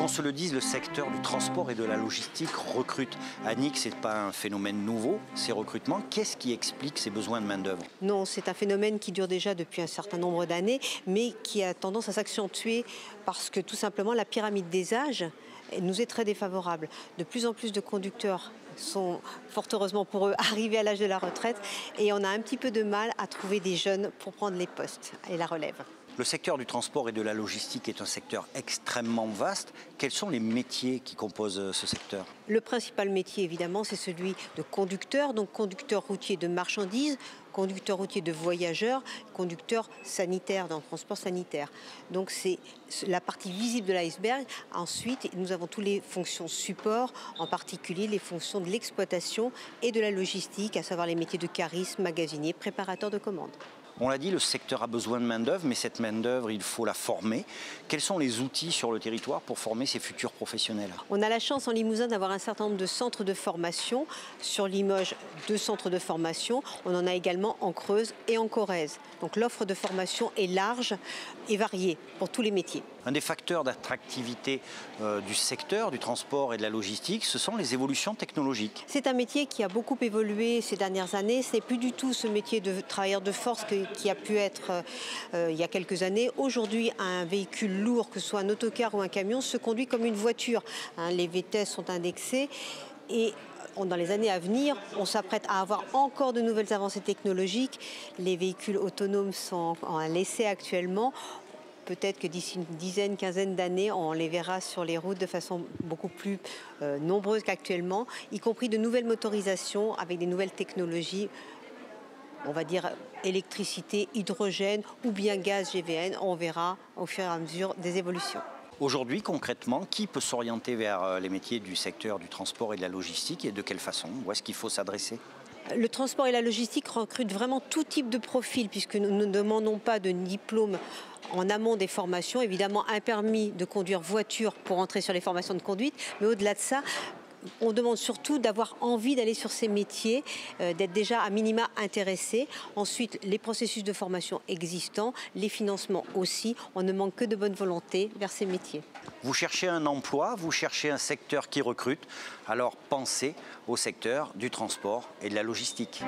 Qu'on se le dise, le secteur du transport et de la logistique recrute. Annick, ce n'est pas un phénomène nouveau, ces recrutements. Qu'est-ce qui explique ces besoins de main-d'œuvre? Non, c'est un phénomène qui dure déjà depuis un certain nombre d'années, mais qui a tendance à s'accentuer parce que tout simplement la pyramide des âges nous est très défavorable. De plus en plus de conducteurs sont, fort heureusement pour eux, arrivés à l'âge de la retraite et on a un petit peu de mal à trouver des jeunes pour prendre les postes et la relève. Le secteur du transport et de la logistique est un secteur extrêmement vaste. Quels sont les métiers qui composent ce secteur? Le principal métier, évidemment, c'est celui de conducteur, donc conducteur routier de marchandises, conducteur routier de voyageurs, conducteur sanitaire dans le transport sanitaire. Donc c'est la partie visible de l'iceberg. Ensuite, nous avons toutes les fonctions support, en particulier les fonctions de l'exploitation et de la logistique, à savoir les métiers de cariste, magasinier, préparateur de commandes. On l'a dit, le secteur a besoin de main-d'œuvre, mais cette main-d'œuvre, il faut la former. Quels sont les outils sur le territoire pour former ces futurs professionnels? On a la chance en Limousin d'avoir un certain nombre de centres de formation. Sur Limoges, 2 centres de formation. On en a également en Creuse et en Corrèze. Donc l'offre de formation est large et variée pour tous les métiers. Un des facteurs d'attractivité du secteur, du transport et de la logistique, ce sont les évolutions technologiques. C'est un métier qui a beaucoup évolué ces dernières années. Ce n'est plus du tout ce métier de travailleur de force qui a pu être il y a quelques années. Aujourd'hui, un véhicule lourd, que ce soit un autocar ou un camion, se conduit comme une voiture. Les vitesses sont indexées et dans les années à venir, on s'apprête à avoir encore de nouvelles avancées technologiques. Les véhicules autonomes sont en essai actuellement. Peut-être que d'ici une dizaine, quinzaine d'années, on les verra sur les routes de façon beaucoup plus nombreuse qu'actuellement, y compris de nouvelles motorisations avec des nouvelles technologies, on va dire électricité, hydrogène ou bien gaz GVN. On verra au fur et à mesure des évolutions. Aujourd'hui, concrètement, qui peut s'orienter vers les métiers du secteur du transport et de la logistique et de quelle façon? Où est-ce qu'il faut s'adresser? Le transport et la logistique recrutent vraiment tout type de profil puisque nous ne demandons pas de diplôme en amont des formations. Évidemment, un permis de conduire voiture pour entrer sur les formations de conduite, mais au-delà de ça, on demande surtout d'avoir envie d'aller sur ces métiers, d'être déjà à minima intéressé. Ensuite, les processus de formation existants, les financements aussi. On ne manque que de bonne volonté vers ces métiers. Vous cherchez un emploi, vous cherchez un secteur qui recrute, alors pensez au secteur du transport et de la logistique.